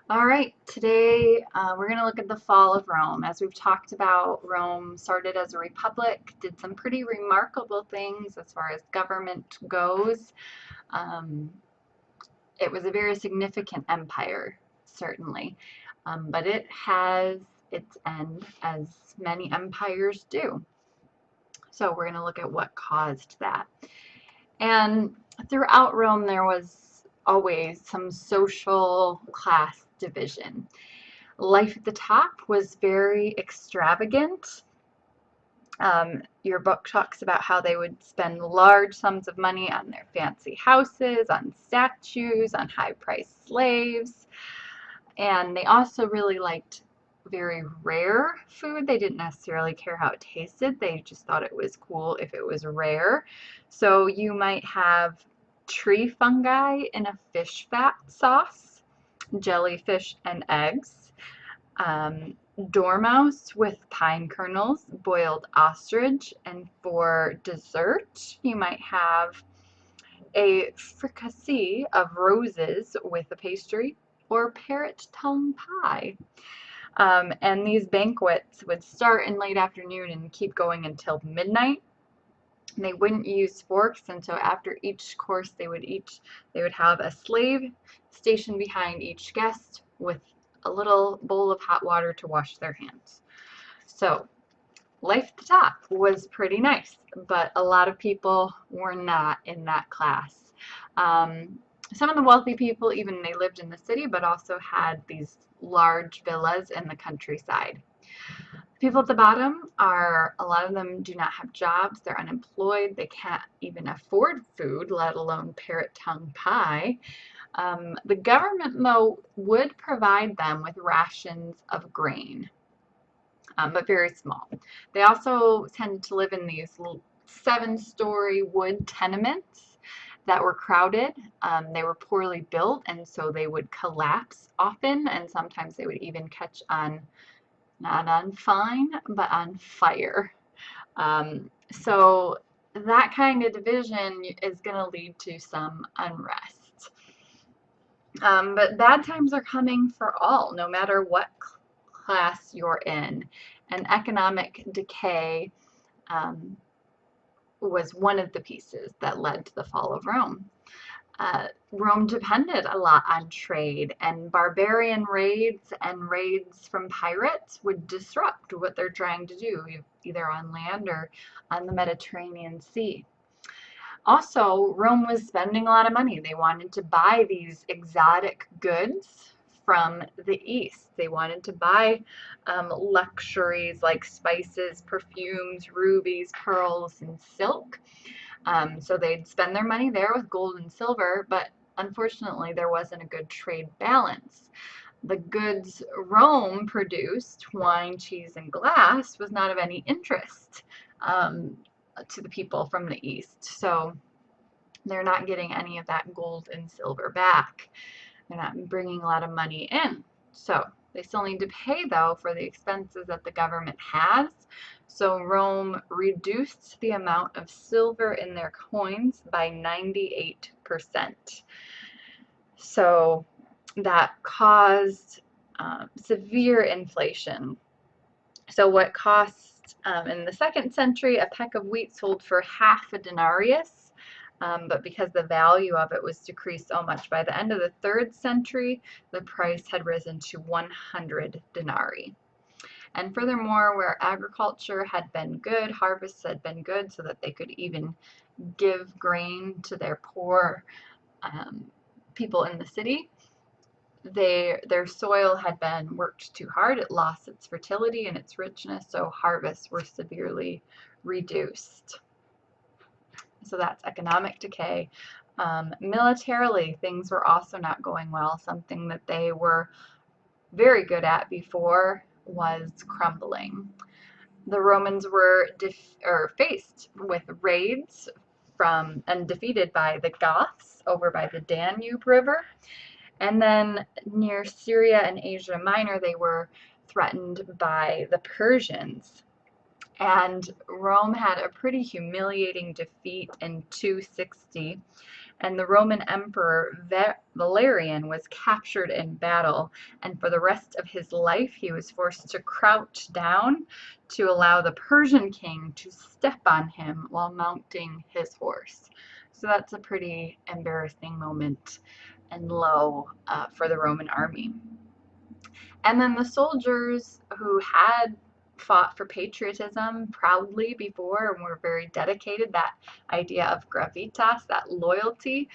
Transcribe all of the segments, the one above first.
All right, today we're going to look at the fall of Rome. As we've talked about, Rome started as a republic, did some pretty remarkable things as far as government goes. Um, it was a very significant empire, certainly, but it has its end, as many empires do. So we're going to look at what caused that. And throughout Rome, there was always some social class division. Life at the top was very extravagant. Your book talks about how they would spend large sums of money on their fancy houses, on statues, on high-priced slaves, and they also really liked very rare food. They didn't necessarily care how it tasted. They just thought it was cool if it was rare. So you might have tree fungi in a fish fat sauce, jellyfish and eggs, um, dormouse with pine kernels, boiled ostrich, and for dessert, you might have a fricassee of roses with a pastry or parrot tongue pie. And these banquets would start in late afternoon and keep going until midnight. They wouldn't use forks, and so after each course they would have a slave stationed behind each guest with a little bowl of hot water to wash their hands. So life at the top was pretty nice, but a lot of people were not in that class. Some of the wealthy people, even they lived in the city, but also had these large villas in the countryside. People at the bottom are, a lot of them do not have jobs, they're unemployed, they can't even afford food, let alone parrot tongue pie. The government, though, would provide them with rations of grain, but very small. They also tended to live in these 7-story wood tenements that were crowded. They were poorly built, and so they would collapse often, and sometimes they would even catch on, not on fire, but on fire. So that kind of division is going to lead to some unrest. But bad times are coming for all, no matter what class you're in. And economic decay um, was one of the pieces that led to the fall of Rome. Rome depended a lot on trade, and barbarian raids and raids from pirates would disrupt what they're trying to do, either on land or on the Mediterranean Sea. Also, Rome was spending a lot of money. They wanted to buy these exotic goods from the East. They wanted to buy luxuries like spices, perfumes, rubies, pearls, and silk. So they'd spend their money there with gold and silver, but unfortunately, there wasn't a good trade balance. The goods Rome produced, wine, cheese, and glass, was not of any interest to the people from the East. So they're not getting any of that gold and silver back. They're not bringing a lot of money in. So they still need to pay, though, for the expenses that the government has. So Rome reduced the amount of silver in their coins by 98%. So that caused severe inflation. So what cost in the 2nd century, a peck of wheat sold for half a denarius, but because the value of it was decreased so much, by the end of the 3rd century, the price had risen to 100 denarii. And furthermore, where agriculture had been good, harvests had been good, so that they could even give grain to their poor people in the city, their soil had been worked too hard. It lost its fertility and its richness, so harvests were severely reduced. So that's economic decay. Militarily, things were also not going well. Something that they were very good at before was crumbling. The Romans were faced with raids from and defeated by the Goths over by the Danube River. And then near Syria and Asia Minor, they were threatened by the Persians. And Rome had a pretty humiliating defeat in 260, and the Roman Emperor Valerian was captured in battle, and for the rest of his life he was forced to crouch down to allow the Persian king to step on him while mounting his horse. So that's a pretty embarrassing moment and low for the Roman army. And then the soldiers who had fought for patriotism proudly before and were very dedicated, that idea of gravitas, that loyalty,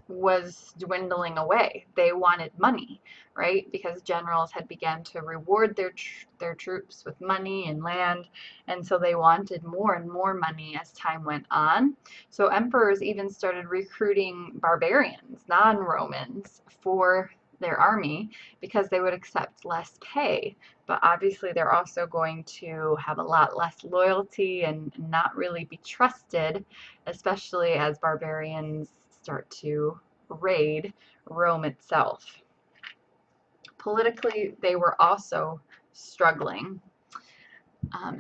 was dwindling away. They wanted money, right? Because generals had begun to reward their troops with money and land, and so they wanted more and more money as time went on. So emperors even started recruiting barbarians, non-Romans, for their army because they would accept less pay. But obviously they're also going to have a lot less loyalty and not really be trusted, especially as barbarians start to raid Rome itself. Politically, they were also struggling.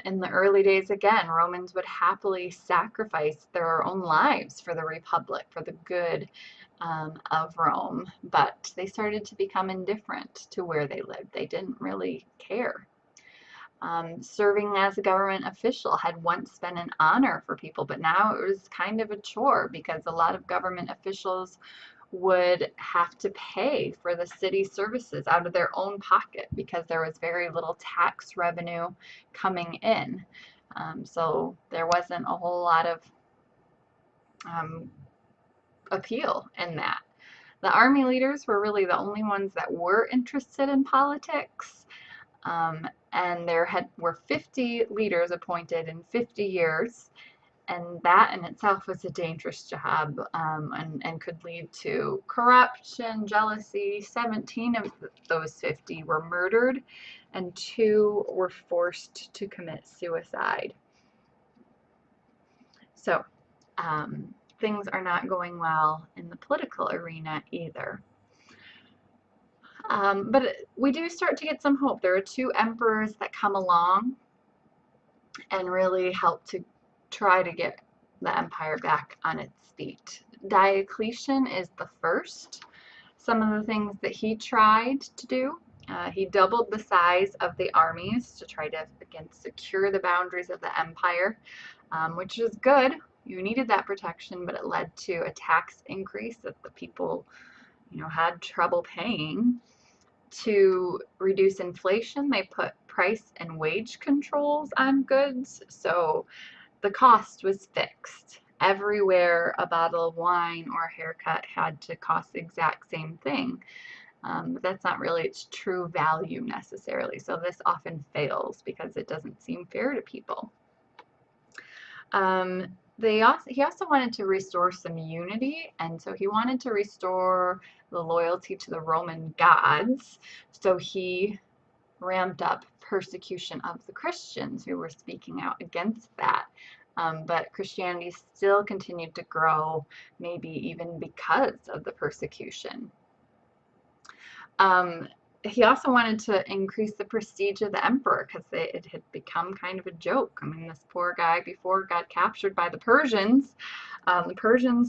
In the early days, again, Romans would happily sacrifice their own lives for the Republic, for the good of Rome, but they started to become indifferent to where they lived. They didn't really care. Serving as a government official had once been an honor for people, but now it was kind of a chore because a lot of government officials would have to pay for the city services out of their own pocket because there was very little tax revenue coming in. So there wasn't a whole lot of appeal in that. The army leaders were really the only ones that were interested in politics. And there were 50 leaders appointed in 50 years, and that in itself was a dangerous job, and could lead to corruption, jealousy. 17 of those 50 were murdered, and 2 were forced to commit suicide. So things are not going well in the political arena either. But we do start to get some hope. There are 2 emperors that come along and really help to try to get the empire back on its feet. Diocletian is the first. Some of the things that he tried to do, he doubled the size of the armies to try to, again, secure the boundaries of the empire, which is good. You needed that protection, but it led to a tax increase that the people, had trouble paying. To reduce inflation, they put price and wage controls on goods, so the cost was fixed. Everywhere a bottle of wine or a haircut had to cost the exact same thing. But that's not really its true value necessarily, so this often fails because it doesn't seem fair to people. He also wanted to restore some unity, and so he wanted to restore the loyalty to the Roman gods. So he ramped up persecution of the Christians who were speaking out against that. But Christianity still continued to grow, maybe even because of the persecution. He also wanted to increase the prestige of the emperor because it had become kind of a joke. I mean, this poor guy, before got captured by the Persians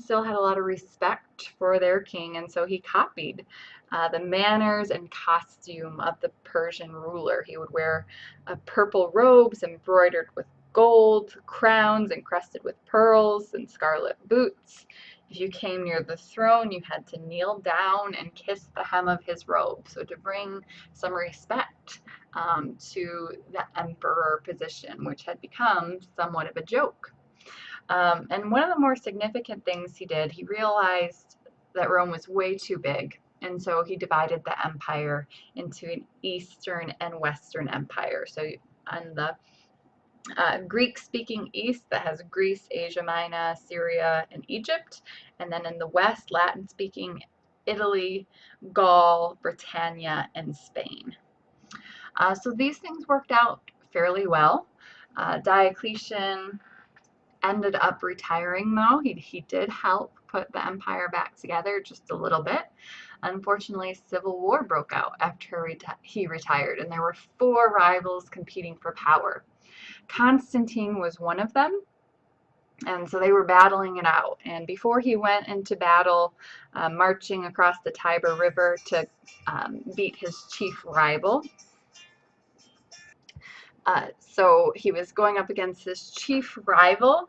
still had a lot of respect for their king, and so he copied the manners and costume of the Persian ruler. He would wear purple robes embroidered with gold, crowns encrusted with pearls, and scarlet boots. If you came near the throne, you had to kneel down and kiss the hem of his robe, so to bring some respect to the emperor position, which had become somewhat of a joke. And one of the more significant things he did, he realized that Rome was way too big, and so he divided the empire into an Eastern and Western empire. So on the Greek-speaking east, that has Greece, Asia Minor, Syria, and Egypt. And then in the west, Latin-speaking Italy, Gaul, Britannia, and Spain. So these things worked out fairly well. Diocletian ended up retiring, though. He did help put the empire back together just a little bit. Unfortunately, civil war broke out after he retired, and there were 4 rivals competing for power. Constantine was one of them, And so they were battling it out. And before he went into battle, marching across the Tiber River to beat his chief rival, so he was going up against this chief rival,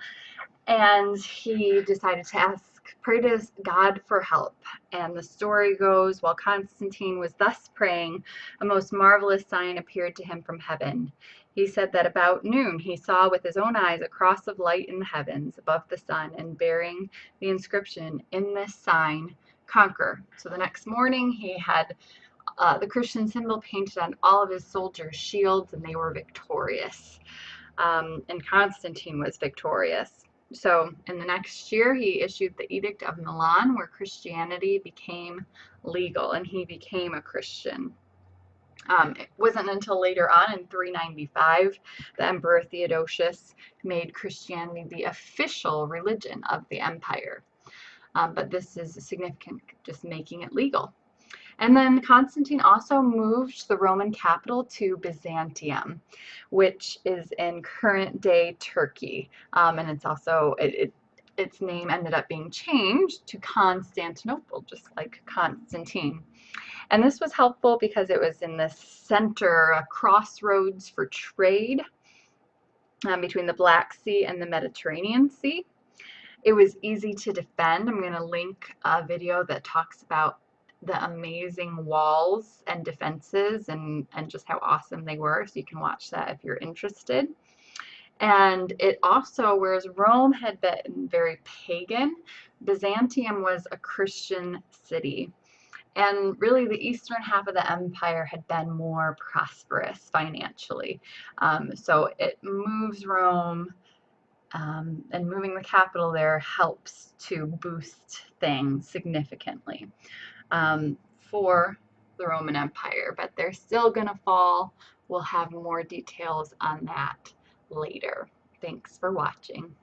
and he decided to pray to God for help. And the story goes, while Constantine was thus praying, a most marvelous sign appeared to him from heaven. He said that about noon he saw with his own eyes a cross of light in the heavens above the sun, and bearing the inscription, "In this sign, conquer." So the next morning he had the Christian symbol painted on all of his soldiers' shields, and they were victorious. And Constantine was victorious. So in the next year, he issued the Edict of Milan, where Christianity became legal, and he became a Christian. It wasn't until later on in 395 the Emperor Theodosius made Christianity the official religion of the empire. But this is significant, just making it legal. And then Constantine also moved the Roman capital to Byzantium, which is in current-day Turkey. And it's also, its name ended up being changed to Constantinople, just like Constantine. And this was helpful because it was in the center, a crossroads for trade between the Black Sea and the Mediterranean Sea. It was easy to defend. I'm going to link a video that talks about the amazing walls and defenses and just how awesome they were, so you can watch that if you're interested. And it also, whereas Rome had been very pagan, Byzantium was a Christian city. And really the eastern half of the empire had been more prosperous financially. So it moves Rome, and moving the capital there helps to boost things significantly for the Roman Empire, but they're still going to fall. We'll have more details on that later. Thanks for watching.